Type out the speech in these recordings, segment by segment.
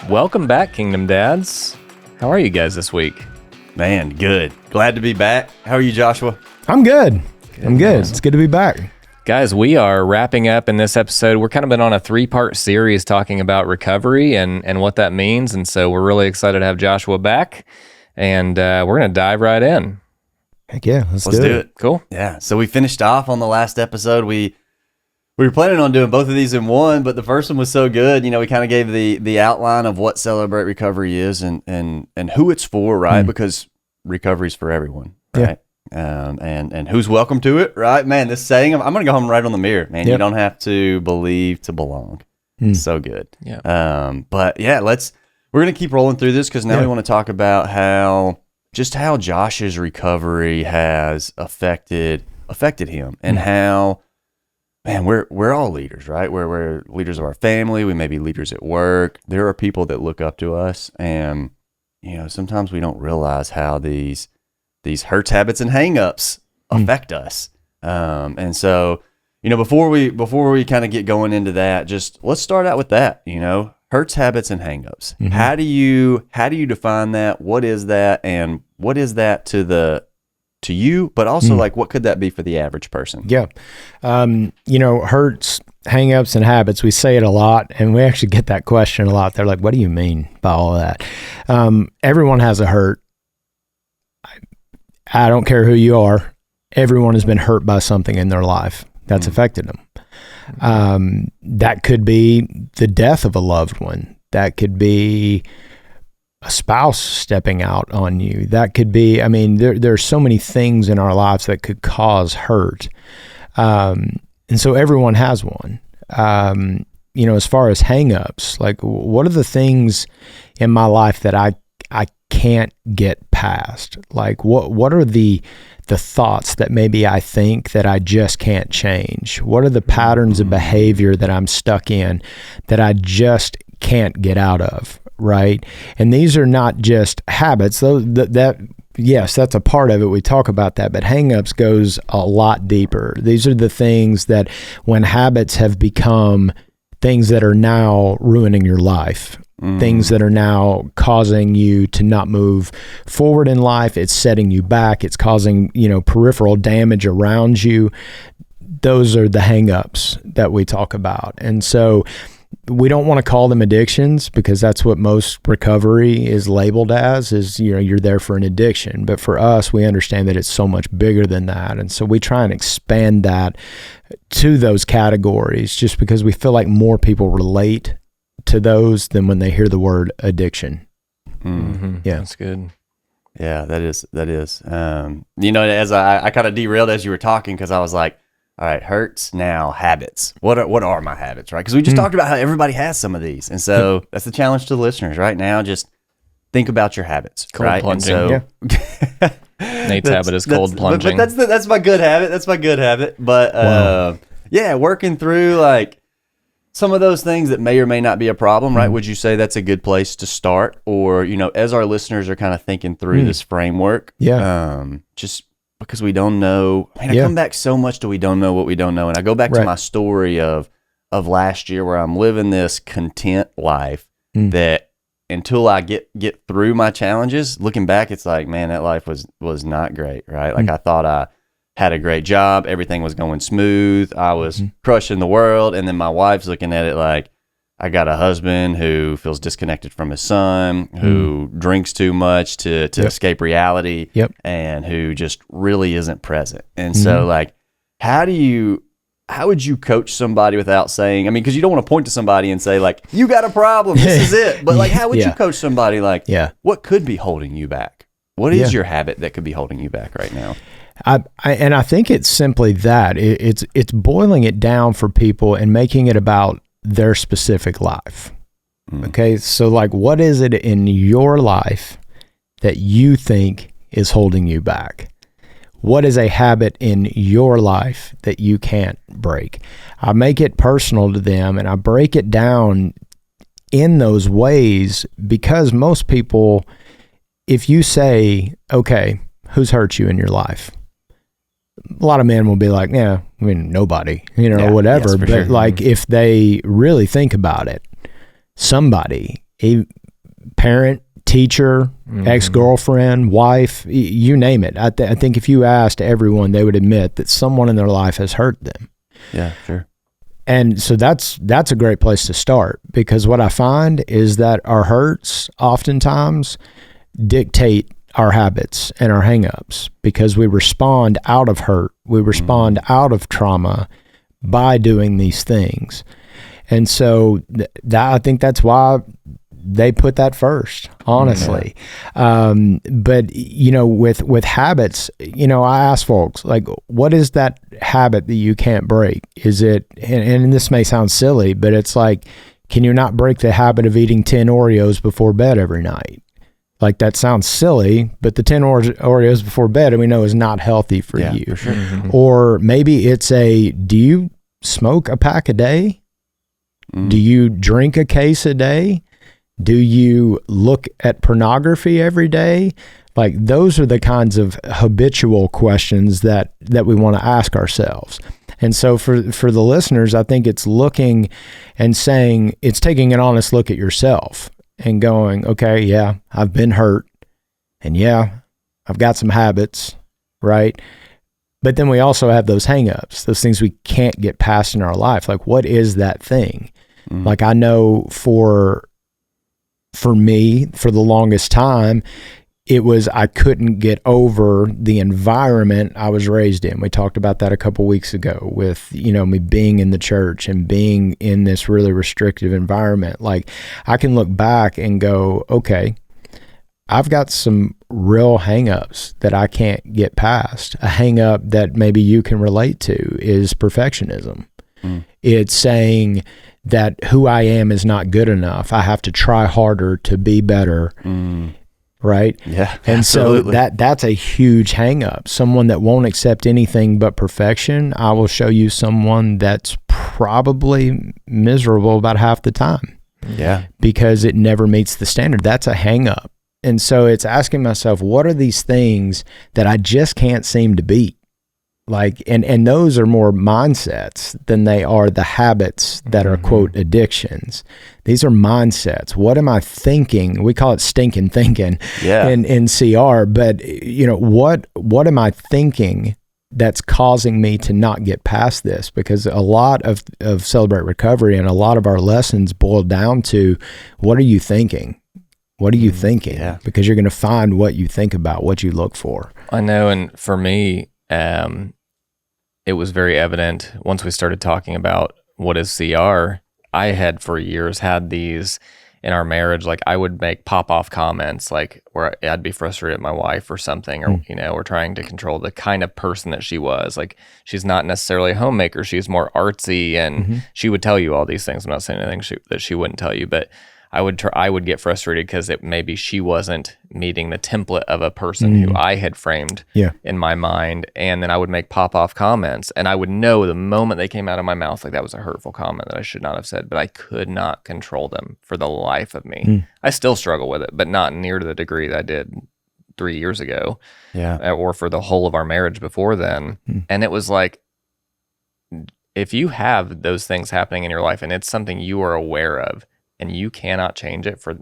Welcome back, Kingdom Dads. How are you guys this week? Man, good. Glad to be back. How are you, Joshua? I'm good. I'm good. It's good to be back. Guys, we are wrapping up in this episode. We're kind of been on a 3-part series talking about recovery and what that means. And so we're really excited to have Joshua back. And we're going to dive right in. Heck yeah, let's do it. Cool. Yeah. So we finished off on the last episode. We were planning on doing both of these in one, but the first one was so good. You know, we kind of gave the outline of what Celebrate Recovery is and who it's for, right? Because recovery is for everyone, right? Yeah. And who's welcome to it, right? Man, this saying, I'm going to go home and write on the mirror, man. Yep. You don't have to believe to belong. So good. Yeah. But yeah, we're going to keep rolling through this because now we want to talk about how Josh's recovery has affected him and how, man, we're all leaders, right? We're leaders of our family. We may be leaders at work. There are people that look up to us, and you know, sometimes we don't realize how these hurts, habits, and hangups affect us. And so, you know, before we kind of get going into that, just let's start out with that. You know, hurts, habits, and hangups. How do you define that? What is that, and what is that to you, but also like what could that be for the average person? Yeah. You know, hurts, hangups, and habits, we say it a lot, and we actually get that question a lot. They're like, what do you mean by all of that? Everyone has a hurt. I don't care who you are. Everyone has been hurt by something in their life that's affected them. That could be the death of a loved one. That could be a spouse stepping out on you. That could be, I mean, there are so many things in our lives that could cause hurt. And so everyone has one. You know, as far as hangups, like what are the things in my life that I can't get past? Like what are the thoughts that maybe I think that I just can't change? What are the patterns of behavior that I'm stuck in that I just can't get out of? Right. And these are not just habits, though yes, that's a part of it. We talk about that, but hangups goes a lot deeper. These are the things that when habits have become things that are now ruining your life, things that are now causing you to not move forward in life. It's setting you back. It's causing, you know, peripheral damage around you. Those are the hangups that we talk about. And so we don't want to call them addictions because that's what most recovery is labeled as, is, you know, you're there for an addiction. But for us, we understand that it's so much bigger than that. And so we try and expand that to those categories just because we feel like more people relate to those than when they hear the word addiction. Yeah, that's good. Yeah, that is. You know, as I kind of derailed as you were talking because I was like, all right, hurts, now habits. What are my habits, right? Because we just talked about how everybody has some of these. And so that's the challenge to the listeners right now. Just think about your habits, cold right? Plunging. And so, Nate's habit is cold plunging. But that's my good habit. That's my good habit. But yeah, working through like some of those things that may or may not be a problem, right? Would you say that's a good place to start? Or, you know, as our listeners are kind of thinking through this framework, just because we don't know. I come back so much to we don't know what we don't know. And I go back to my story of last year where I'm living this content life that until I get through my challenges, looking back, it's like, man, that life was not great, right? Like I thought I had a great job. Everything was going smooth. I was crushing the world. And then my wife's looking at it like, I got a husband who feels disconnected from his son, who drinks too much to escape reality, and who just really isn't present. And so, like, how would you coach somebody without saying, I mean, because you don't want to point to somebody and say, like, you got a problem, this is it. But, like, how would you coach somebody, like, what could be holding you back? What is your habit that could be holding you back right now? I think it's simply that. It's boiling it down for people and making it about their specific life. Okay, so like what is it in your life that you think is holding you back? What is a habit in your life that you can't break? I make it personal to them and I break it down in those ways because most people, if you say, okay, who's hurt you in your life? A lot of men will be like, yeah, I mean, nobody, whatever. Yes, but sure. like if they really think about it, somebody, parent, teacher, ex-girlfriend, wife, you name it. I think if you asked everyone, they would admit that someone in their life has hurt them. Yeah, sure. And so that's a great place to start, because what I find is that our hurts oftentimes dictate our habits and our hangups, because we respond out of hurt. We respond out of trauma by doing these things. And so I think that's why they put that first, honestly. But with habits, I ask folks, like, what is that habit that you can't break? Is it, and this may sound silly, but it's like, can you not break the habit of eating 10 Oreos before bed every night? Like, that sounds silly, but the 10 Oreos before bed, we know, is not healthy for you. For sure. Or maybe it's do you smoke a pack a day? Do you drink a case a day? Do you look at pornography every day? Like, those are the kinds of habitual questions that we want to ask ourselves. And so for the listeners, I think it's looking and saying, it's taking an honest look at yourself and going, okay, yeah, I've been hurt, and yeah, I've got some habits, right? But then we also have those hangups, those things we can't get past in our life. Like, what is that thing? Like, I know for me, for the longest time, it was I couldn't get over the environment I was raised in. We talked about that a couple weeks ago with, me being in the church and being in this really restrictive environment. Like, I can look back and go, okay, I've got some real hangups that I can't get past. A hangup that maybe you can relate to is perfectionism. It's saying that who I am is not good enough. I have to try harder to be better. Right? Yeah. And absolutely. so that's a huge hang up. Someone that won't accept anything but perfection. I will show you someone that's probably miserable about half the time. Yeah. Because it never meets the standard. That's a hang up. And so it's asking myself, what are these things that I just can't seem to beat? Like, and those are more mindsets than they are the habits that are, quote, addictions. These are mindsets. What am I thinking? We call it stinking thinking in CR. But, what am I thinking that's causing me to not get past this? Because a lot of Celebrate Recovery and a lot of our lessons boil down to, what are you thinking? What are you thinking? Yeah. Because you're going to find what you think about, what you look for. I know. And for me, it was very evident once we started talking about what is CR. I had for years had these in our marriage. Like, I would make pop-off comments, like where I'd be frustrated at my wife or something, or we're trying to control the kind of person that she was. Like, she's not necessarily a homemaker. She's more artsy, and she would tell you all these things. I'm not saying anything that she wouldn't tell you, but I would get frustrated because maybe she wasn't meeting the template of a person who I had framed in my mind. And then I would make pop-off comments, and I would know the moment they came out of my mouth, like, that was a hurtful comment that I should not have said, but I could not control them for the life of me. I still struggle with it, but not near to the degree that I did 3 years ago, or for the whole of our marriage before then. And it was like, if you have those things happening in your life and it's something you are aware of, and you cannot change it for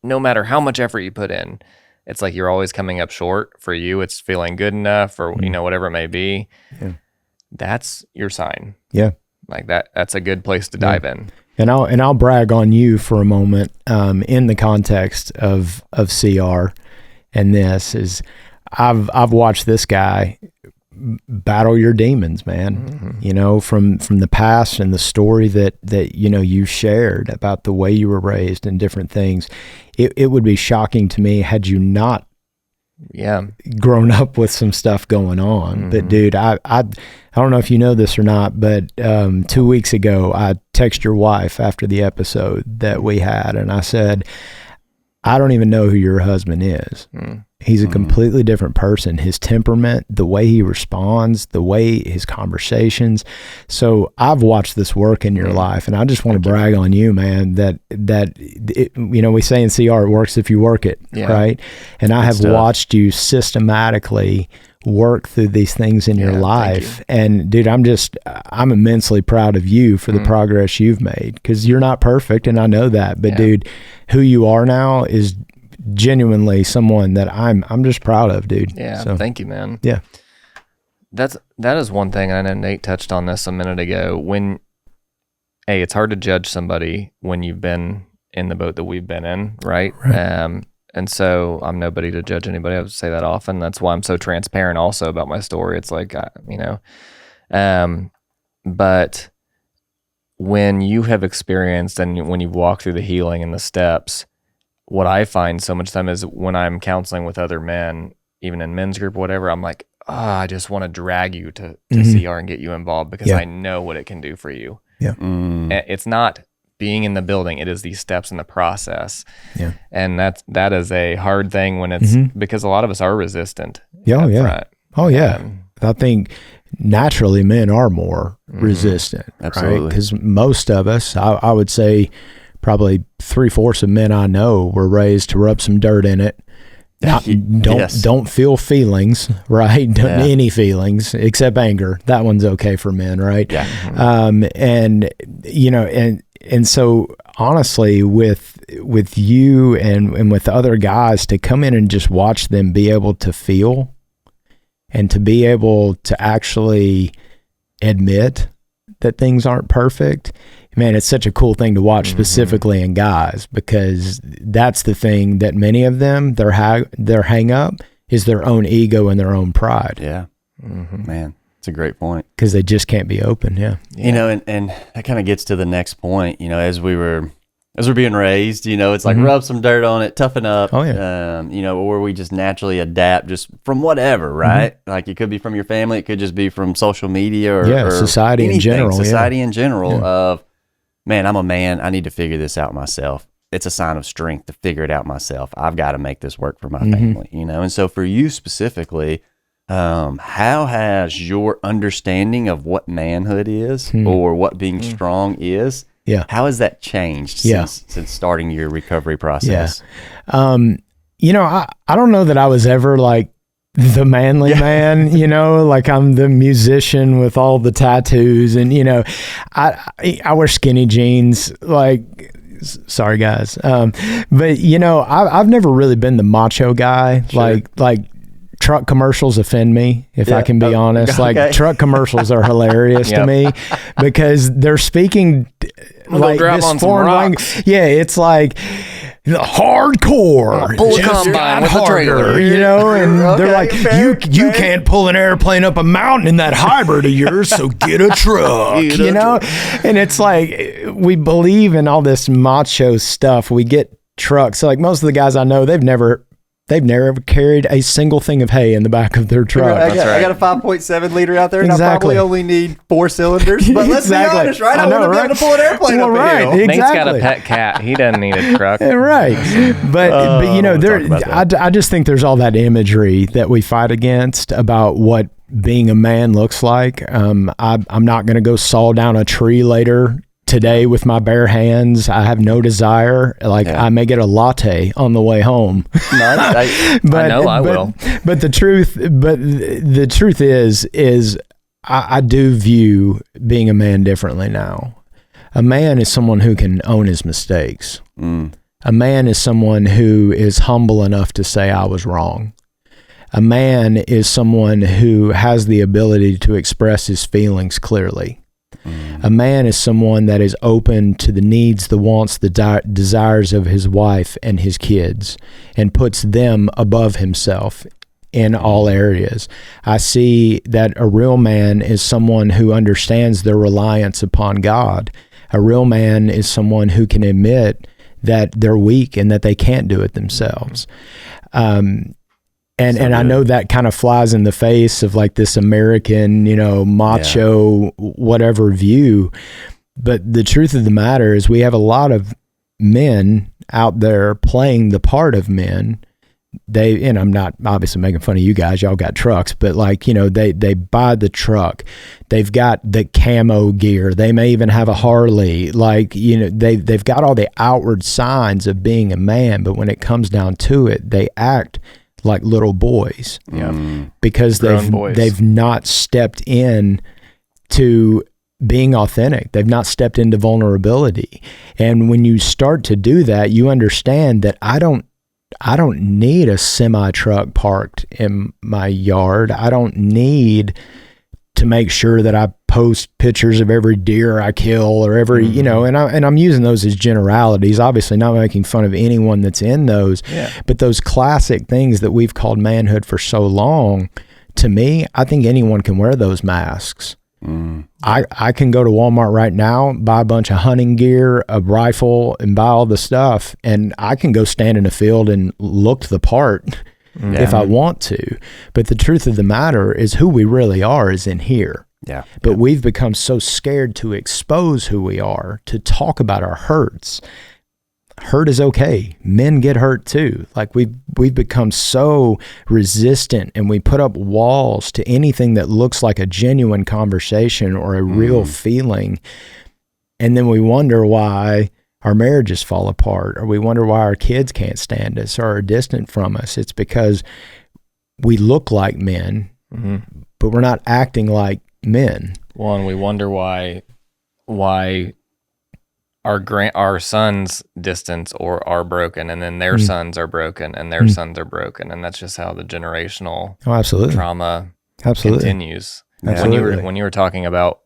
no matter how much effort you put in, it's like you're always coming up short. For you, it's feeling good enough, or whatever it may be. That's your sign. Like that's a good place to dive in. And I'll brag on you for a moment in the context of CR, and this is I've watched this guy battle your demons, man. From the past and the story that you shared about the way you were raised and different things. It would be shocking to me had you not grown up with some stuff going on. But dude, I don't know if you know this or not, but 2 weeks ago I texted your wife after the episode that we had, and I said, I don't even know who your husband is. He's a completely different person. His temperament, the way he responds, the way his conversations. So I've watched this work in your life, and I just want to brag on you, man, that we say in CR, it works if you work it, right? And I have watched you systematically work through these things in your life. And dude, I'm immensely proud of you for the progress you've made, because you're not perfect, and I know that, but dude, who you are now is genuinely someone that I'm just proud of, dude. Yeah. So, thank you, man. Yeah. That is one thing. I know Nate touched on this a minute ago. It's hard to judge somebody when you've been in the boat that we've been in, right? And so I'm nobody to judge anybody. I would say that often. That's why I'm so transparent also about my story. It's like, but when you have experienced and when you've walked through the healing and the steps, what I find so much time is when I'm counseling with other men, even in men's group or whatever, I'm like, I just want to drag you to CR and get you involved, because I know what it can do for you. Yeah. It's not being in the building, it is these steps in the process. Yeah. And that is a hard thing when it's because a lot of us are resistant. Oh yeah. I think naturally men are more resistant, Absolutely. right? Because most of us, I would say probably 3/4 of men I know were raised to rub some dirt in it. Don't feel feelings, right? Any feelings except anger. That one's okay for men, right? Yeah. And so honestly, with you and with other guys, to come in and just watch them be able to feel and to be able to actually admit that things aren't perfect, man, it's such a cool thing to watch, specifically in guys, because that's the thing that many of them, their hang up is their own ego and their own pride. Yeah. Man, it's a great point. Because they just can't be open. Yeah. And that kind of gets to the next point, as we're being raised, it's like rub some dirt on it, toughen up, or we just naturally adapt just from whatever, right? Like it could be from your family, it could just be from social media or society anything, in general. Of, man, I'm a man, I need to figure this out myself. It's a sign of strength to figure it out myself. I've got to make this work for my family, And so for you specifically, how has your understanding of what manhood is or what being strong is, how has that changed since starting your recovery process? I don't know that I was ever like the manly man, like I'm the musician with all the tattoos, and I wear skinny jeans, like, sorry guys, but I've never really been the macho guy. Like truck commercials offend me, if I can be honest. Okay. Like truck commercials are hilarious to me, because they're speaking like this foreign language. Yeah, it's like hardcore, pull a combine with a trailer, and they're like, you can't pull an airplane up a mountain in that hybrid of yours, so get a truck, and it's like, we believe in all this macho stuff. We get trucks. So like most of the guys I know, they've never carried a single thing of hay in the back of their truck. I got a 5.7 liter out there, and I probably only need 4 cylinders. But let's be honest, right? I want to be able to pull an airplane up a hill. Exactly. Nate's got a pet cat. He doesn't need a truck. Right. But I just think there's all that imagery that we fight against about what being a man looks like. I'm not going to go saw down a tree later today with my bare hands. I have no desire. I may get a latte on the way home. I know I will. But the truth is I do view being a man differently now. A man is someone who can own his mistakes. A man is someone who is humble enough to say, I was wrong. A man is someone who has the ability to express his feelings clearly. A man is someone that is open to the needs, the wants, the desires of his wife and his kids, and puts them above himself in all areas. I see that a real man is someone who understands their reliance upon God. A real man is someone who can admit that they're weak and that they can't do it themselves. And I know that kind of flies in the face of like this American, macho, whatever view. But the truth of the matter is we have a lot of men out there playing the part of men and I'm not obviously making fun of you guys, y'all got trucks, but like, you know, they buy the truck, they've got the camo gear, they may even have a Harley, like, you know, they've got all the outward signs of being a man, but when it comes down to it, they act like little boys. Yeah. Because they've not stepped in to being authentic. They've not stepped into vulnerability. And when you start to do that, you understand that I don't need a semi truck parked in my yard. I don't need to make sure that I post pictures of every deer I kill or every, you know, and I'm using those as generalities, obviously not making fun of anyone that's in those, but those classic things that we've called manhood for so long, to me, I think anyone can wear those masks. I can go to Walmart right now, buy a bunch of hunting gear, a rifle, and buy all the stuff, and I can go stand in a field and look the part if I want to. But the truth of the matter is who we really are is in here. Yeah. But we've become so scared to expose who we are, to talk about our hurts. Hurt is okay. Men get hurt too. Like we've become so resistant, and we put up walls to anything that looks like a genuine conversation or a real feeling. And then we wonder why our marriages fall apart, or we wonder why our kids can't stand us or are distant from us. It's because we look like men, but we're not acting like men. Well, and we wonder why our sons distance or are broken, and then their sons are broken, and their sons are broken, and that's just how the generational trauma continues. Absolutely. When you were talking about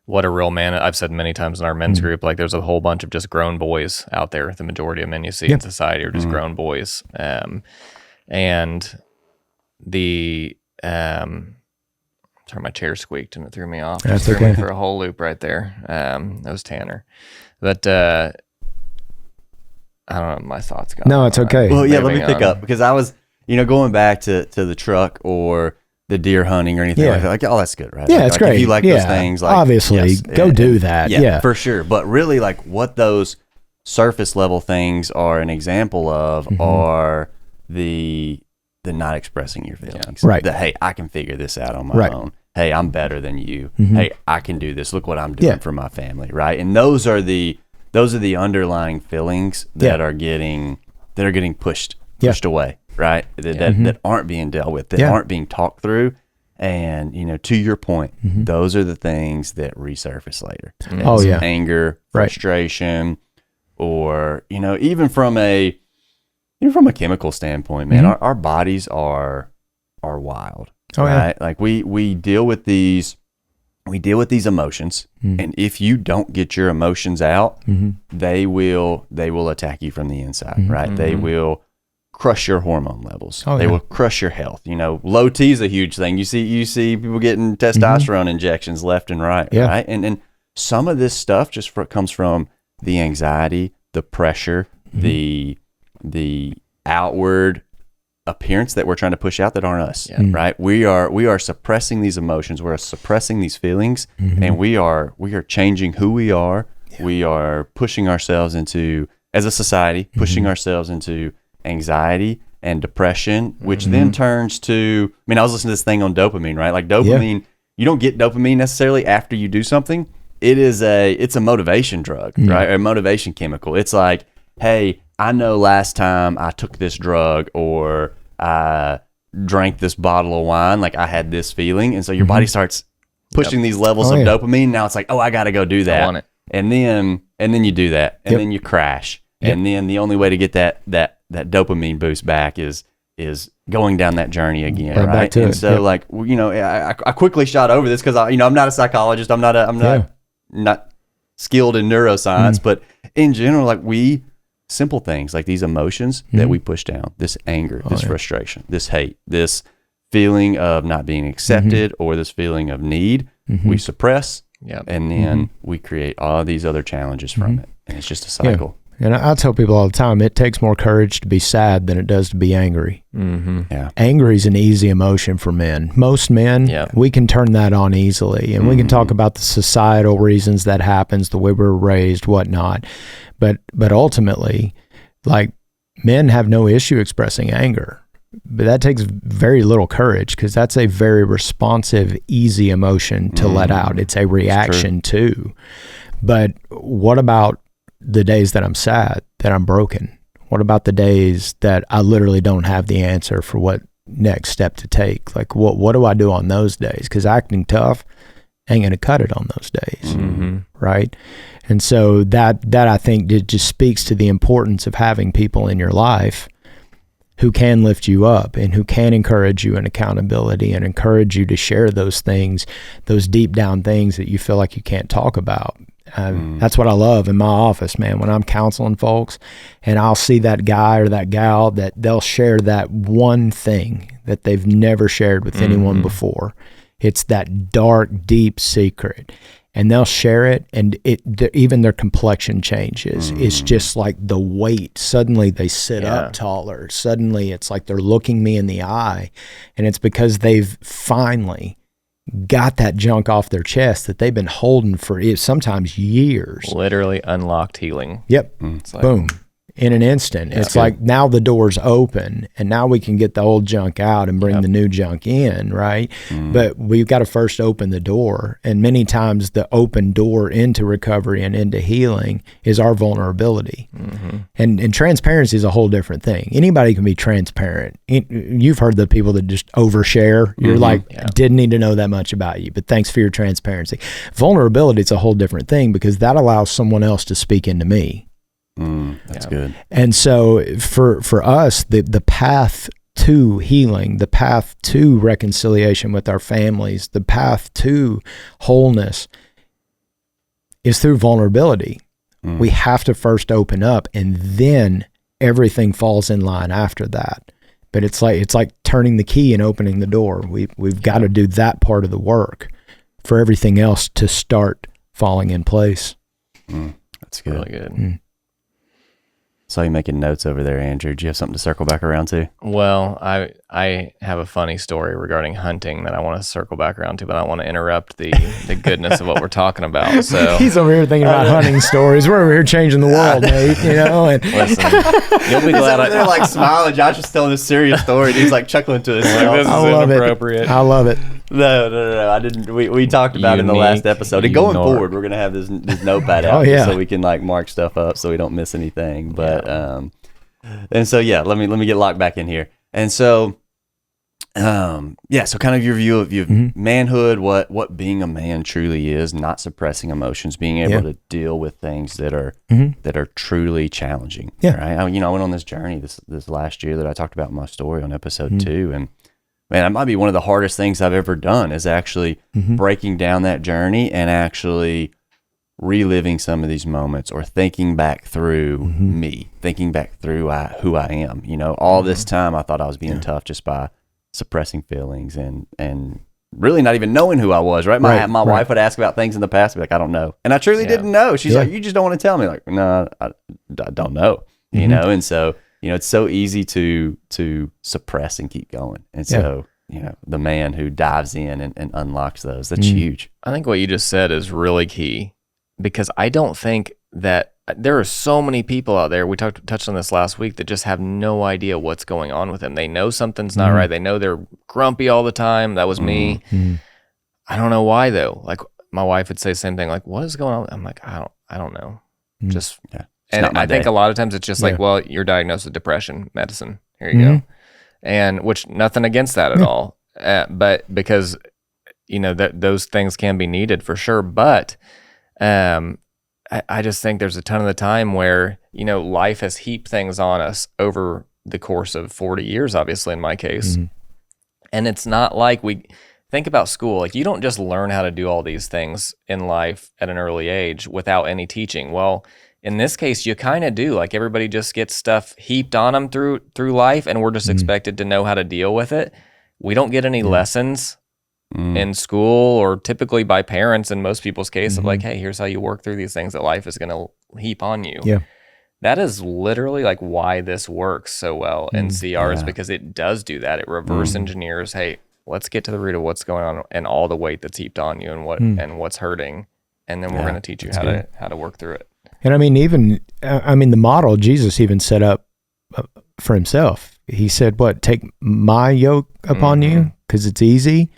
what a real man, I've said many times in our men's group, like there's a whole bunch of just grown boys out there. The majority of men you see in society are just grown boys, and the sorry, my chair squeaked and it threw me off. That's threw okay. me for a whole loop right there. That was Tanner. But I don't know, my thoughts got. No, it's okay. Well, yeah, let me pick up, because I was, you know, going back to the truck or the deer hunting or anything like that. Like, oh, that's good, right? Yeah, like, it's great. If you like those things, like, obviously, yes, go do that. Yeah, for sure. But really, like, what those surface level things are an example of are the not expressing your feelings. Right. The, hey, I can figure this out on my own. Hey, I'm better than you. Hey, I can do this. Look what I'm doing for my family, right? And those are the underlying feelings that are getting pushed away, right? That aren't being dealt with, that aren't being talked through. And, you know, to your point, those are the things that resurface later. Anger, frustration, or, you know, even from a chemical standpoint, man, our bodies are wild. Right? Like we deal with these emotions, and if you don't get your emotions out, they will attack you from the inside, right? They will crush your hormone levels. They will crush your health. You know, low T is a huge thing. You see people getting testosterone injections left and right, right? And some of this stuff just comes from the anxiety, the pressure, the outward appearance that we're trying to push out that aren't us, right? We are suppressing these emotions, we're suppressing these feelings, and we are changing who we are. We are pushing ourselves into, as a society, pushing ourselves into anxiety and depression, which then turns to, I mean, I was listening to this thing on dopamine, right? Like dopamine, you don't get dopamine necessarily after you do something. It's a motivation drug, right? Or a motivation chemical. It's like, hey, I know last time I took this drug or I drank this bottle of wine, like I had this feeling. And so your body starts pushing these levels of dopamine. Now it's like, oh, I got to go do that. I want it. And then you do that, and then you crash. And then the only way to get that dopamine boost back is going down that journey again, right? Back to and it. so like, you know, I quickly shot over this because I'm not a psychologist. I'm not skilled in neuroscience, but in general, like simple things like these emotions that we push down, this anger, this frustration, this hate, this feeling of not being accepted, or this feeling of need, we suppress, and then we create all these other challenges from it. And it's just a cycle. And I tell people all the time, it takes more courage to be sad than it does to be angry. Angry is an easy emotion for men. Most men, we can turn that on easily. And we can talk about the societal reasons that happens, the way we're raised, whatnot. But ultimately, like, men have no issue expressing anger, but that takes very little courage because that's a very responsive, easy emotion to let out. It's a reaction too. But what about the days that I'm sad, that I'm broken? What about the days that I literally don't have the answer for what next step to take? Like, what do I do on those days? Because acting tough ain't going to cut it on those days, right? And so that I think it just speaks to the importance of having people in your life who can lift you up and who can encourage you in accountability and encourage you to share those things, those deep down things that you feel like you can't talk about. That's what I love in my office, man, when I'm counseling folks and I'll see that guy or that gal that they'll share that one thing that they've never shared with anyone before. It's that dark, deep secret. And they'll share it, and even their complexion changes. It's just like the weight. Suddenly they sit up taller. Suddenly it's like they're looking me in the eye. And it's because they've finally got that junk off their chest that they've been holding for sometimes years. Literally unlocked healing. Yep. It's like, boom. In an instant. It's like now the door's open and now we can get the old junk out and bring the new junk in, right? But we've got to first open the door. And many times the open door into recovery and into healing is our vulnerability. And transparency is a whole different thing. Anybody can be transparent. You've heard the people that just overshare. You're like, didn't need to know that much about you, but thanks for your transparency. Vulnerability is a whole different thing because that allows someone else to speak into me. That's good. And so for us, the path to healing, the path to reconciliation with our families, the path to wholeness is through vulnerability. We have to first open up and then everything falls in line after that. But it's like turning the key and opening the door. We've got to do that part of the work for everything else to start falling in place. That's good. really good. Saw you making notes over there, Andrew. Do you have something to circle back around to? Well, I have a funny story regarding hunting that I want to circle back around to, but I don't want to interrupt the goodness of what we're talking about. So He's over here thinking about hunting stories. We're over here changing the world, mate. You know. And listen, you'll be glad They're like smiling. Josh was telling a serious story. And he's like chuckling to himself. this is I love inappropriate. it. I love it. No. I didn't. We talked about it in the last Unique, episode. And going unique. forward, we're gonna have this notepad out yeah. so we can like mark stuff up so we don't miss anything. But and so let me get locked back in here. And so so kind of your view of manhood, what being a man truly is, not suppressing emotions, being able to deal with things that are truly challenging. Yeah. Right. I went on this journey this last year that I talked about in my story on episode 2, and man, that might be one of the hardest things I've ever done is actually breaking down that journey and actually reliving some of these moments or thinking back through me, thinking back through who I am. You know, all this time I thought I was being tough just by suppressing feelings and really not even knowing who I was, right? My wife would ask about things in the past, be like, I don't know. And I truly didn't know. She's like, you just don't want to tell me. Like, no, I don't know, you know? And so, you know, it's so easy to suppress and keep going. And so, you know, the man who dives in and unlocks those, that's huge. I think what you just said is really key because I don't think that there are so many people out there, we touched on this last week, that just have no idea what's going on with them. They know something's not right. They know they're grumpy all the time. That was me. I don't know why though. Like my wife would say the same thing, like, what is going on? I'm like, I don't know. Just, and I think a lot of times it's just like, well, you're diagnosed with depression, medicine. Here you go. And which nothing against that at all. But because, you know, those things can be needed for sure. But I just think there's a ton of the time where, you know, life has heaped things on us over the course of 40 years, obviously in my case. And it's not like we think about school. Like you don't just learn how to do all these things in life at an early age without any teaching. Well, in this case, you kind of do. Like everybody just gets stuff heaped on them through life, and we're just expected to know how to deal with it. We don't get any lessons in school or typically by parents in most people's case of like, hey, here's how you work through these things that life is going to heap on you. Yeah. That is literally like why this works so well in CR is because it does do that. It reverse engineers, hey, let's get to the root of what's going on and all the weight that's heaped on you and what's hurting. And then we're going to teach you how to work through it. And I mean, the model Jesus even set up for himself. He said, what, take my yoke upon you because it's easy.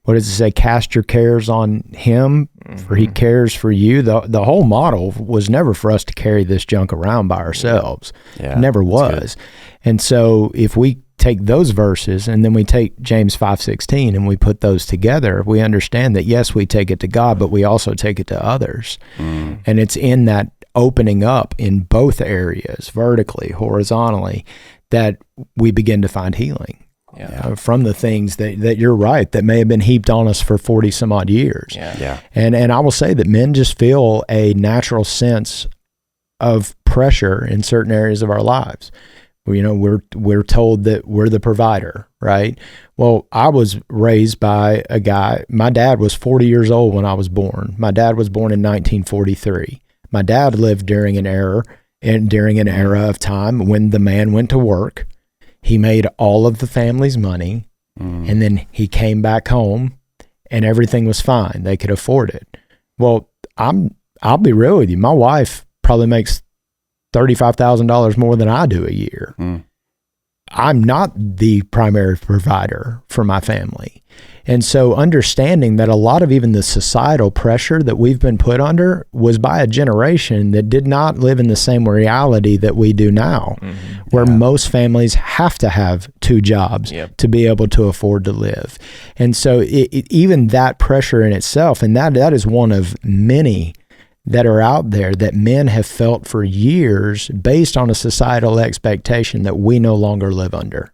What does it say? Cast your cares on him, for he cares for you. The whole model was never for us to carry this junk around by ourselves. Yeah, never was. And so if we take those verses and then we take James 5:16 and we put those together, we understand that yes, we take it to God, but we also take it to others. And it's in that opening up in both areas, vertically, horizontally, that we begin to find healing. From the things that you're right, that may have been heaped on us for 40 some odd years. And I will say that men just feel a natural sense of pressure in certain areas of our lives. You know, we're told that we're the provider, right? Well, I was raised by a guy. My dad was 40 years old when I was born. My dad was born in 1943. My dad lived during an era of time when the man went to work. He made all of the family's money, and then he came back home, and everything was fine. They could afford it. Well, I'll be real with you. My wife probably makes $35,000 more than I do a year. I'm not the primary provider for my family. And so understanding that a lot of even the societal pressure that we've been put under was by a generation that did not live in the same reality that we do now, where most families have to have two jobs to be able to afford to live. And so even that pressure in itself, and that is one of many that are out there that men have felt for years based on a societal expectation that we no longer live under.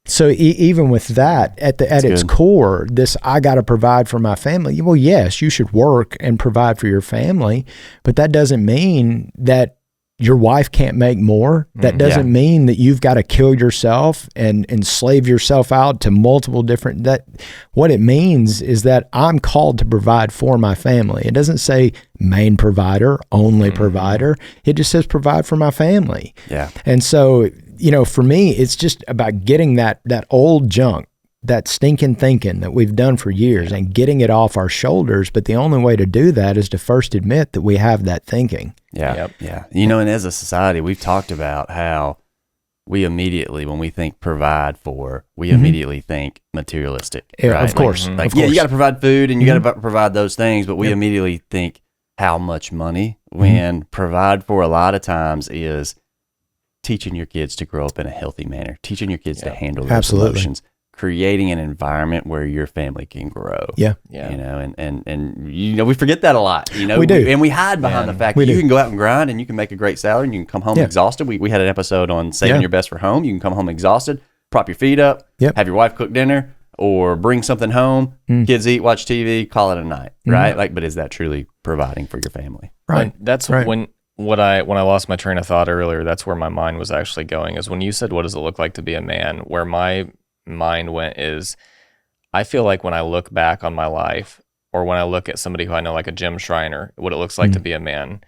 So even with that, at its core, this, I got to provide for my family. Well, yes, you should work and provide for your family, but that doesn't mean that your wife can't make more. That doesn't mean that you've got to kill yourself and enslave yourself out to multiple different, what it means is that I'm called to provide for my family. It doesn't say main provider, only provider. It just says provide for my family. And so, you know, for me, it's just about getting that old junk, that stinking thinking that we've done for years and getting it off our shoulders. But the only way to do that is to first admit that we have that thinking. You know, and as a society, we've talked about how we immediately, when we think provide for, we immediately think materialistic. Right? Of course. Like, of course. you got to provide food and you got to provide those things, but we immediately think how much money, when provide for a lot of times is teaching your kids to grow up in a healthy manner, teaching your kids to handle those emotions, creating an environment where your family can grow. You know, and you know, we forget that a lot. You know, we do, and we hide behind the fact that you can go out and grind and you can make a great salary and you can come home exhausted. We had an episode on saving your best for home. You can come home exhausted, prop your feet up, have your wife cook dinner, or bring something home. Kids eat, watch TV, call it a night. Right? Like, but is that truly providing for your family? Right. That's when I lost my train of thought earlier. That's where my mind was actually going. Is when you said, "What does it look like to be a man?" Where my mind went is, I feel like when I look back on my life, or when I look at somebody who I know, like a Jim Schreiner, what it looks like to be a man,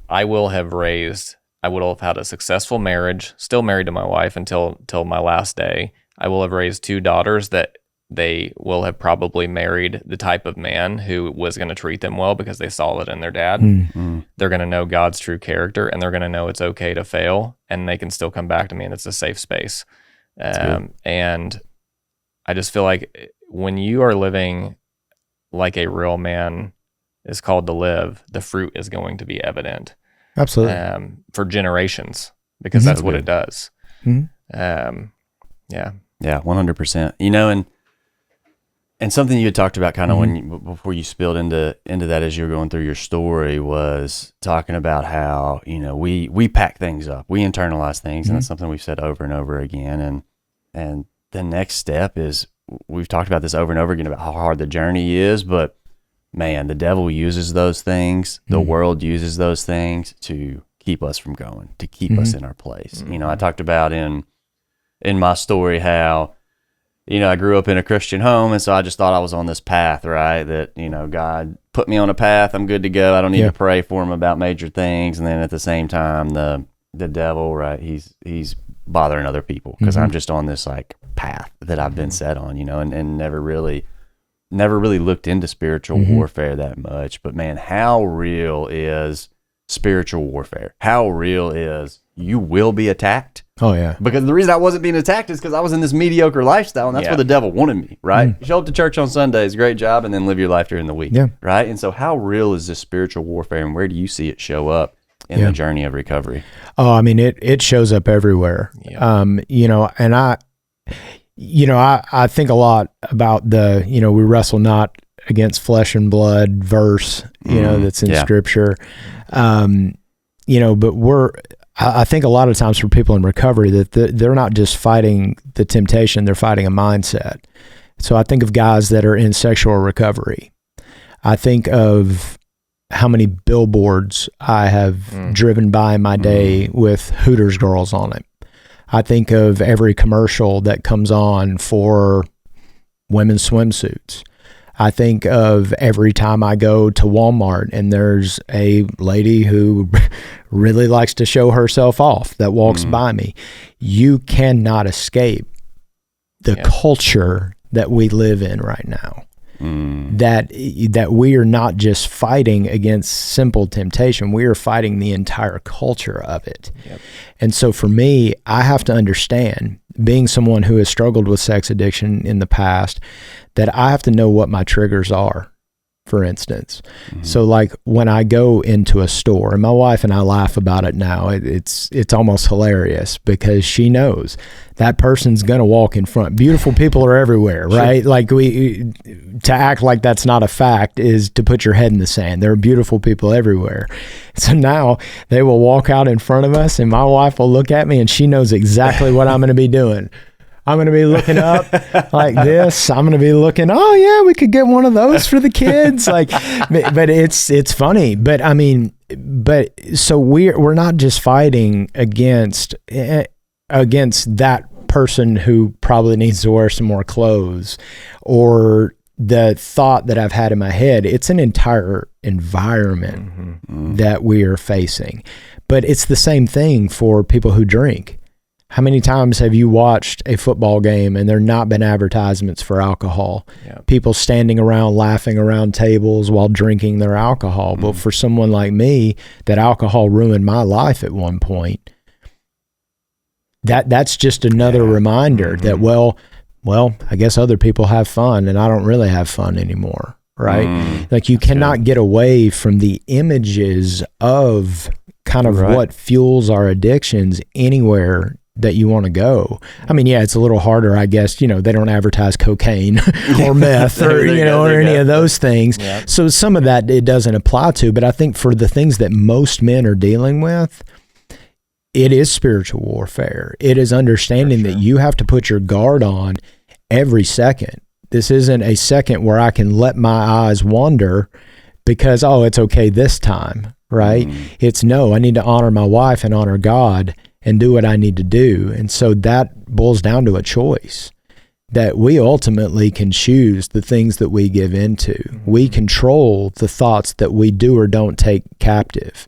I would have had a successful marriage, still married to my wife until my last day. I will have raised two daughters that they will have probably married the type of man who was going to treat them well because they saw it in their dad. They're going to know God's true character, and they're going to know it's okay to fail, and they can still come back to me, and it's a safe space. And I just feel like when you are living like a real man is called to live, the fruit is going to be evident. Absolutely. For generations, because that's what it does. Yeah, 100%. You know, and something you had talked about kind of before you spilled into that as you were going through your story was talking about how, you know, we pack things up, we internalize things, and that's something we've said over and over again. And the next step is, we've talked about this over and over again about how hard the journey is, but man, the devil uses those things, the world uses those things to keep us from going, to keep us in our place. You know, I talked about in my story how, you know, I grew up in a Christian home, and so I just thought I was on this path, right? That, you know, God put me on a path, I'm good to go. I don't need to pray for him about major things. And then at the same time, the devil, right? He's bothering other people because I'm just on this like path that I've been set on, you know, and never really looked into spiritual warfare that much. But man, how real is spiritual warfare? How real is you will be attacked. Oh yeah. Because the reason I wasn't being attacked is because I was in this mediocre lifestyle, and that's where the devil wanted me, right? Show up to church on Sundays, great job, and then live your life during the week, right? And so how real is this spiritual warfare, and where do you see it show up in the journey of recovery? Oh, I mean, it shows up everywhere. You know, and I think a lot about the, you know, we wrestle not against flesh and blood verse, you know, that's in scripture. You know, but I think a lot of times for people in recovery that they're not just fighting the temptation, they're fighting a mindset. So I think of guys that are in sexual recovery. I think of how many billboards I have driven by in my day with Hooters girls on it. I think of every commercial that comes on for women's swimsuits. I think of every time I go to Walmart and there's a lady who really likes to show herself off that walks by me. You cannot escape the culture that we live in right now. That we are not just fighting against simple temptation, we are fighting the entire culture of it. And so for me, I have to understand, being someone who has struggled with sex addiction in the past, that I have to know what my triggers are, for instance. So like when I go into a store, and my wife and I laugh about it now, it's almost hilarious because she knows that person's going to walk in front. Beautiful people are everywhere, right? Like to act like that's not a fact is to put your head in the sand. There are beautiful people everywhere. So now they will walk out in front of us and my wife will look at me and she knows exactly what I'm going to be doing. I'm going to be looking up like this. I'm going to be looking, oh yeah, we could get one of those for the kids. Like, but it's funny. But I mean, so we're not just fighting against that person who probably needs to wear some more clothes or the thought that I've had in my head. It's an entire environment that we are facing. But it's the same thing for people who drink. How many times have you watched a football game and there not been advertisements for alcohol? People standing around laughing around tables while drinking their alcohol. But for someone like me, that alcohol ruined my life at one point. That's just another reminder that, well, I guess other people have fun and I don't really have fun anymore, right? Like you cannot get away from the images of kind of what fuels our addictions anywhere that you want to go. I mean, yeah, it's a little harder, I guess, you know, they don't advertise cocaine or meth or, you know, or any of those things. So some of that it doesn't apply to, but I think for the things that most men are dealing with, it is spiritual warfare. It is understanding that you have to put your guard on every second. This isn't a second where I can let my eyes wander because, oh, it's okay this time, right? It's no, I need to honor my wife and honor God and do what I need to do. And so that boils down to a choice that we ultimately can choose the things that we give into. We control the thoughts that we do or don't take captive.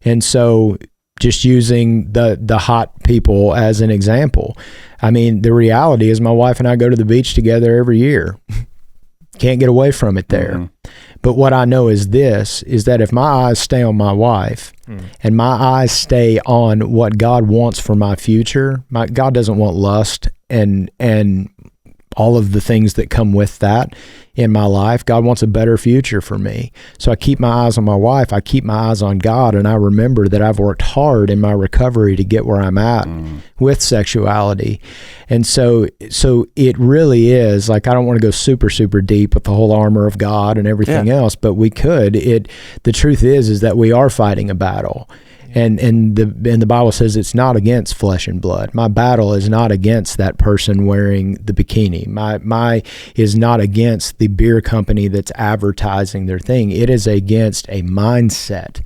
And so just using the hot people as an example, I mean, the reality is my wife and I go to the beach together every year. Can't get away from it there. But what I know is this, is that if my eyes stay on my wife and my eyes stay on what God wants for my future, God doesn't want lust and all of the things that come with that in my life. God wants a better future for me. So I keep my eyes on my wife, I keep my eyes on God, and I remember that I've worked hard in my recovery to get where I'm at with sexuality. And so it really is, like, I don't want to go super, super deep with the whole armor of God and everything else, but we could. The truth is that we are fighting a battle. And the Bible says it's not against flesh and blood. My battle is not against that person wearing the bikini. My is not against the beer company that's advertising their thing. It is against a mindset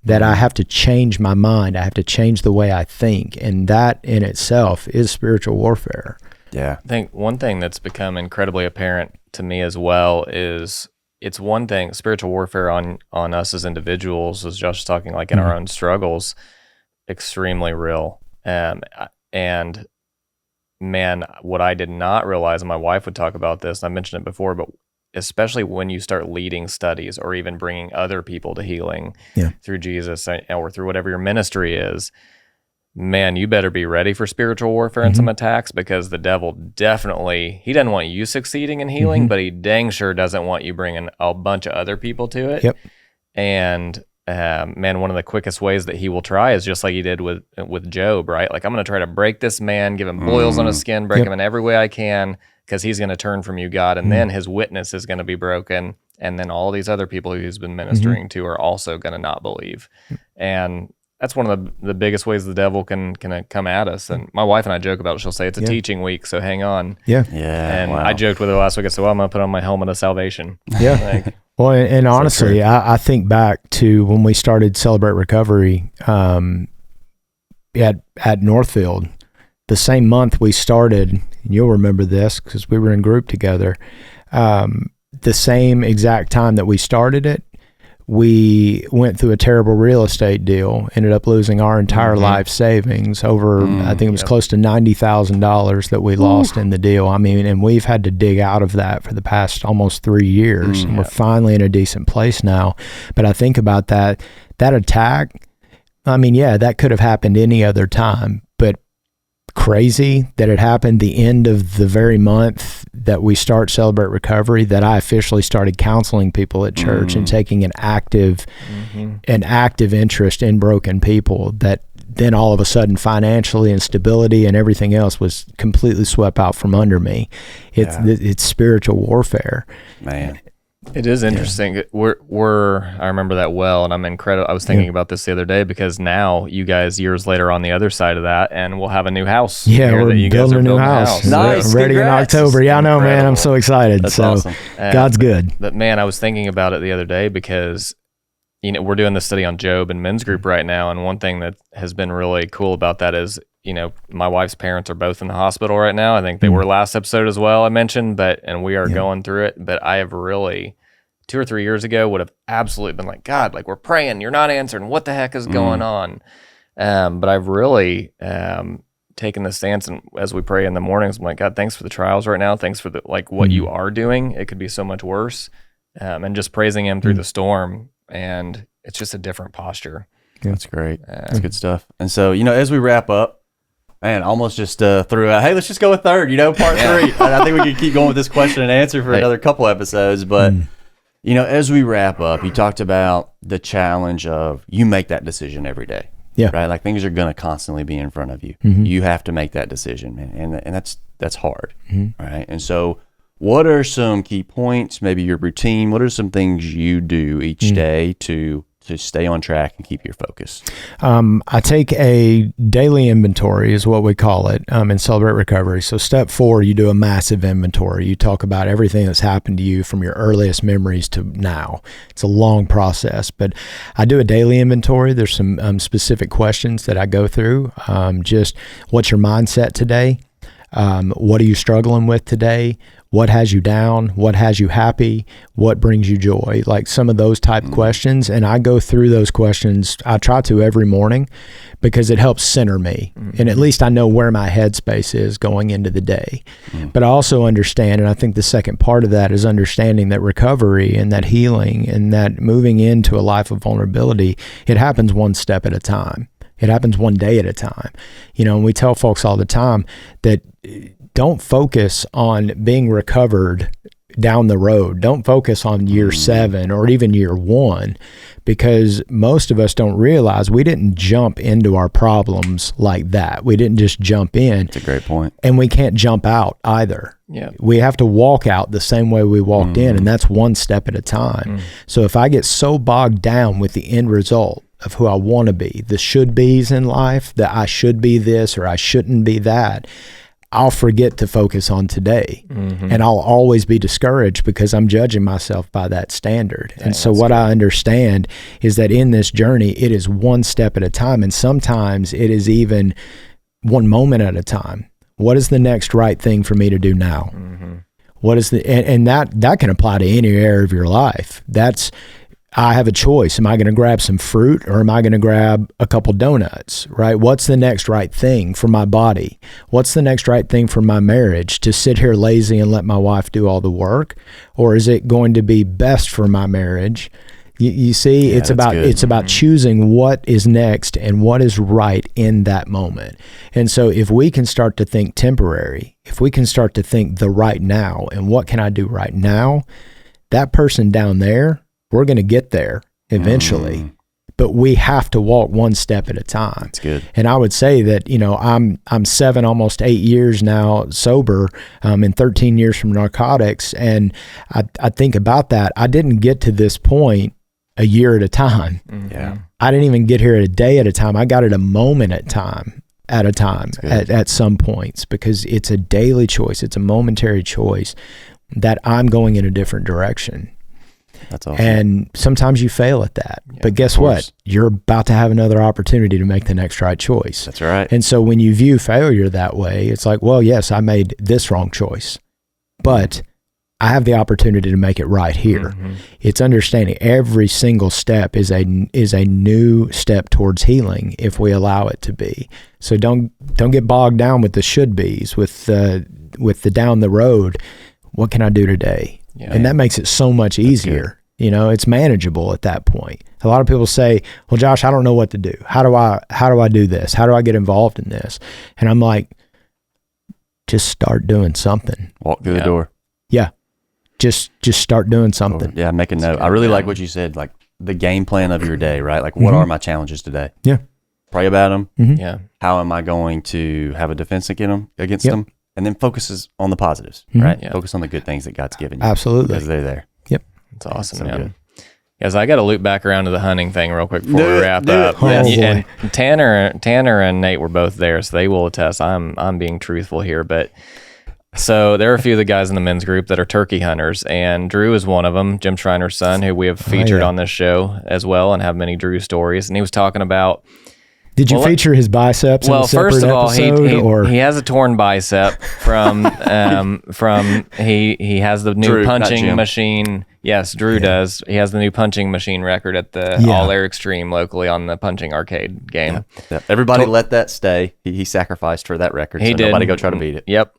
that I have to change my mind. I have to change the way I think. And that in itself is spiritual warfare. Yeah. I think one thing that's become incredibly apparent to me as well is it's one thing, spiritual warfare on us as individuals, as Josh was talking, like in our own struggles, extremely real. And man, what I did not realize, and my wife would talk about this, and I mentioned it before, but especially when you start leading studies or even bringing other people to healing through Jesus or through whatever your ministry is, man, you better be ready for spiritual warfare and some attacks, because the devil definitely, he doesn't want you succeeding in healing, but he dang sure doesn't want you bringing a bunch of other people to it. Yep. And man, one of the quickest ways that he will try is just like he did with Job, right? Like, I'm going to try to break this man, give him boils on his skin, break him in every way I can, because he's going to turn from you, God. And then his witness is going to be broken. And then all these other people who he's been ministering to are also going to not believe. And that's one of the biggest ways the devil can come at us. And my wife and I joke about it. She'll say it's a teaching week, so hang on. Yeah. Yeah. And I joked with her last week. I said, well, I'm going to put on my helmet of salvation. Yeah. Like, Well, and honestly, I think back to when we started Celebrate Recovery at Northfield, the same month we started, and you'll remember this because we were in group together, the same exact time that we started it, we went through a terrible real estate deal, ended up losing our entire life savings over, I think it was close to $90,000 that we lost in the deal. I mean, and we've had to dig out of that for the past almost 3 years. And we're finally in a decent place now. But I think about that attack, I mean, yeah, that could have happened any other time, but crazy that it happened the end of the very month that we start Celebrate Recovery, that I officially started counseling people at church and taking an active interest in broken people, that then all of a sudden financially and stability and everything else was completely swept out from under me. It's spiritual warfare. Man. it is interesting. I remember that well, and I'm incredible. I was thinking about this the other day, because now you guys, years later, on the other side of that, and we'll have a new house. Yeah, we're that you building guys are a new building house. Nice, Ready congrats. in October. Yeah, I know, man. I'm so excited. That's so awesome. God's good. But man, I was thinking about it the other day, because we're doing this study on Job in men's group right now, and one thing that has been really cool about that is, my wife's parents are both in the hospital right now. I think they were last episode as well, I mentioned, and we are going through it. But I have really, 2 or 3 years ago, would have absolutely been like, God, like, we're praying, you're not answering, what the heck is going on? But I've really taken the stance, and as we pray in the mornings, I'm like, God, thanks for the trials right now. Thanks for what you are doing. It could be so much worse. And just praising him through the storm. And it's just a different posture. Yeah, that's great. That's good stuff. And so, as we wrap up, man, almost just threw out, hey, let's just go with third, part 3. I think we could keep going with this question and answer for another couple episodes. But, as we wrap up, you talked about the challenge of you make that decision every day. Yeah. Right? Like, things are going to constantly be in front of you. You have to make that decision, man. And that's hard. Right? And so, what are some key points, maybe your routine? What are some things you do each day to stay on track and keep your focus? I take a daily inventory, is what we call it, in Celebrate Recovery. So step 4, you do a massive inventory. You talk about everything that's happened to you from your earliest memories to now. It's a long process, but I do a daily inventory. There's some specific questions that I go through. Just what's your mindset today? What are you struggling with today? What has you down? What has you happy? What brings you joy? Like some of those type questions. And I go through those questions. I try to every morning, because it helps center me. And at least I know where my headspace is going into the day. But I also understand, and I think the second part of that is understanding that recovery and that healing and that moving into a life of vulnerability, it happens one step at a time. It happens one day at a time. And we tell folks all the time that don't focus on being recovered down the road. Don't focus on year 7 or even year 1, because most of us don't realize we didn't jump into our problems like that. We didn't just jump in. That's a great point. And we can't jump out either. Yeah. We have to walk out the same way we walked in, and that's one step at a time. So if I get so bogged down with the end result of who I want to be, the should be's in life, that I should be this or I shouldn't be that, I'll forget to focus on today. And I'll always be discouraged because I'm judging myself by that standard. And so what I understand is that in this journey, it is one step at a time. And sometimes it is even one moment at a time. What is the next right thing for me to do now? What is and that can apply to any area of your life. I have a choice. Am I going to grab some fruit, or am I going to grab a couple donuts, right? What's the next right thing for my body? What's the next right thing for my marriage? To sit here lazy and let my wife do all the work? Or is it going to be best for my marriage You see, it's about choosing what is next and what is right in that moment. And so if we can start to think temporary, if we can start to think the right now and what can I do right now, that person down there, we're going to get there eventually. But we have to walk one step at a time. That's good. And I would say that, I'm 7, almost 8 years now sober, and 13 years from narcotics. And I think about that. I didn't get to this point a year at a time. Yeah. I didn't even get here a day at a time. I got it a moment at a time at some points, because it's a daily choice. It's a momentary choice that I'm going in a different direction. That's awesome. And sometimes you fail at that. Yeah, but guess what? You're about to have another opportunity to make the next right choice. That's right. And so when you view failure that way, it's like, well, yes, I made this wrong choice, but I have the opportunity to make it right here. It's understanding every single step is a new step towards healing if we allow it to be. So don't get bogged down with the should be's, with the down the road. What can I do today? Yeah, and that makes it so much easier. It's manageable at that point. A lot of people say, well, Josh, I don't know what to do. How do I do this? How do I get involved in this? And I'm like, just start doing something. Walk through the door. Yeah. Just start doing something. Yeah. Make a note. I really like what you said, like the game plan of your day, right? Like, what are my challenges today? Yeah. Pray about them. Yeah. How am I going to have a defense against them? And then focuses on the positives, right? Yeah. Focus on the good things that God's given you. Absolutely. Because they're there. Yep. That's awesome, so man. Good. Yes, I got to loop back around to the hunting thing real quick before we wrap up. And Tanner and Nate were both there, so they will attest. I'm being truthful here, but so there are a few of the guys in the men's group that are turkey hunters, and Drew is one of them, Jim Schreiner's son, who we have featured on this show as well, and have many Drew stories. And he was talking about. Did you feature his biceps in a separate first of all, episode? He has a torn bicep from he has the new Drew, punching machine. Yes, Drew does. He has the new punching machine record at the All Air Extreme locally on the punching arcade game. Yeah. Everybody let that stay. He sacrificed for that record, so nobody go try to beat it. Yep.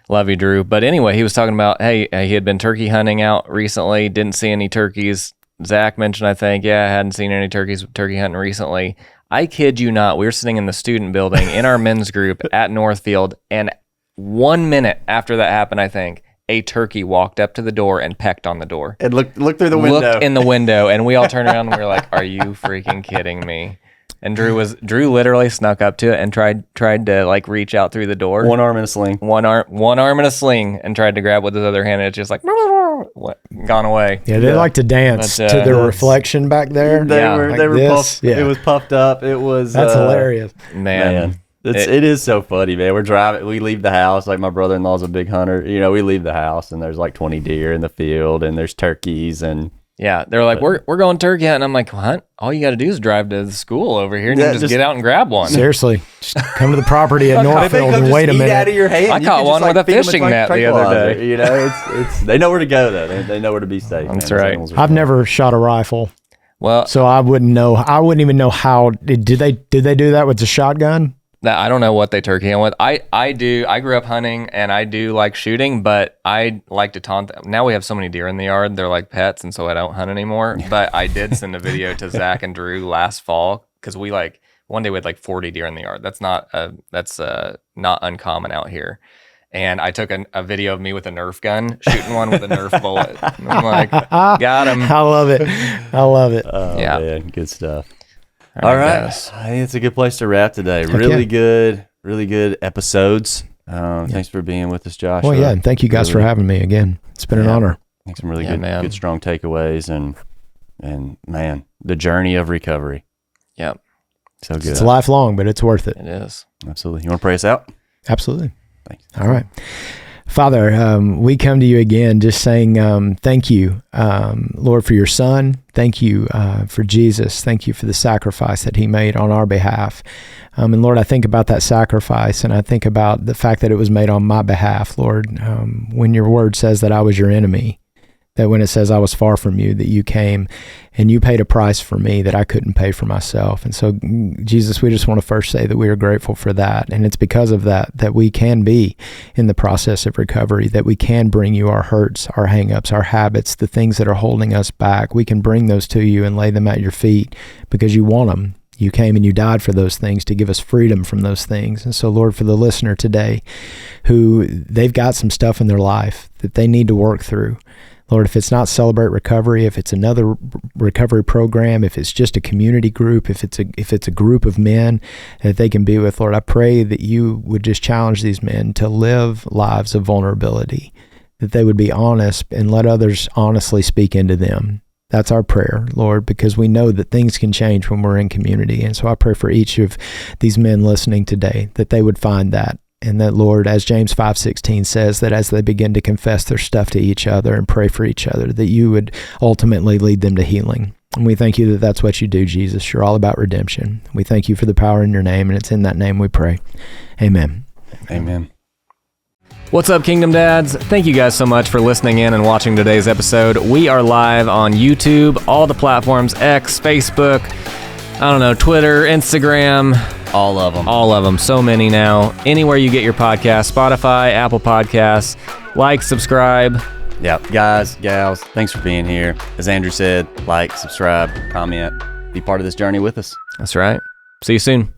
Love you, Drew. But anyway, he was talking about, he had been turkey hunting out recently, didn't see any turkeys. Zach mentioned, I think, I hadn't seen any turkeys turkey hunting recently. I kid you not, we were sitting in the student building in our men's group at Northfield, and 1 minute after that happened, I think, a turkey walked up to the door and pecked on the door. And looked through the window. Looked in the window, and we all turned around and we were like, are you freaking kidding me? And Drew literally snuck up to it and tried to like reach out through the door. One arm in a sling. One arm in a sling, and tried to grab with his other hand, and it's just like gone away. Yeah, they like to dance to their reflection back there. They were puffed. Yeah. It was puffed up. It was that's hilarious. Man. It is so funny, man. We're driving. We leave the house. Like, my brother-in-law's a big hunter. We leave the house, and there's like 20 deer in the field, and there's turkeys, and yeah, they're like, we're going turkey hunting. I'm like, what? All you got to do is drive to the school over here, and you just get out and grab one. Seriously, just come to the property at Northfield and wait a minute. Out of your hand. I caught one with a fishing net the other day. It's they know where to go though. They know where to be safe. That's right. I've never shot a rifle. Well, so I wouldn't know. I wouldn't even know how. Did they do that with the shotgun? I don't know what they turkey hunt with. I do. I grew up hunting, and I do like shooting, but I like to taunt them. Now we have so many deer in the yard; they're like pets, and so I don't hunt anymore. But I did send a video to Zach and Drew last fall, because we one day we had like 40 deer in the yard. That's not uncommon out here. And I took a video of me with a Nerf gun, shooting one with a Nerf bullet. And I'm like, got him. I love it. Oh, yeah, man, good stuff. All right. I think it's a good place to wrap today. Really good episodes. Thanks for being with us, Josh. Well, yeah, and thank you guys for having me again. It's been an honor. I think some really good, strong takeaways, and man, the journey of recovery. Yep. So good. It's lifelong, but it's worth it. It is. Absolutely. You want to pray us out? Absolutely. Thanks. All right. Father, we come to you again just saying thank you, Lord, for your son. Thank you for Jesus. Thank you for the sacrifice that he made on our behalf. And Lord, I think about that sacrifice, and I think about the fact that it was made on my behalf, Lord. When your word says that I was your enemy, That when it says I was far from you, that you came and you paid a price for me that I couldn't pay for myself. And so, Jesus, we just want to first say that we are grateful for that. And it's because of that that we can be in the process of recovery, that we can bring you our hurts, our hangups, our habits, the things that are holding us back. We can bring those to you and lay them at your feet because you want them. You came and you died for those things to give us freedom from those things. And so, Lord, for the listener today who they've got some stuff in their life that they need to work through, Lord, if it's not Celebrate Recovery, if it's another recovery program, if it's just a community group, if it's a group of men that they can be with, Lord, I pray that you would just challenge these men to live lives of vulnerability, that they would be honest and let others honestly speak into them. That's our prayer, Lord, because we know that things can change when we're in community. And so I pray for each of these men listening today that they would find that. And that, Lord, as James 5:16 says, that as they begin to confess their stuff to each other and pray for each other, that you would ultimately lead them to healing. And we thank you that that's what you do, Jesus. You're all about redemption. We thank you for the power in your name, and it's in that name we pray. Amen. Amen. What's up, Kingdom Dads? Thank you guys so much for listening in and watching today's episode. We are live on YouTube, all the platforms, X, Facebook, Twitter, Instagram. All of them. All of them. So many now. Anywhere you get your podcast, Spotify, Apple Podcasts. Like, subscribe. Yeah, guys, gals, thanks for being here. As Andrew said, like, subscribe, comment, be part of this journey with us. That's right. See you soon.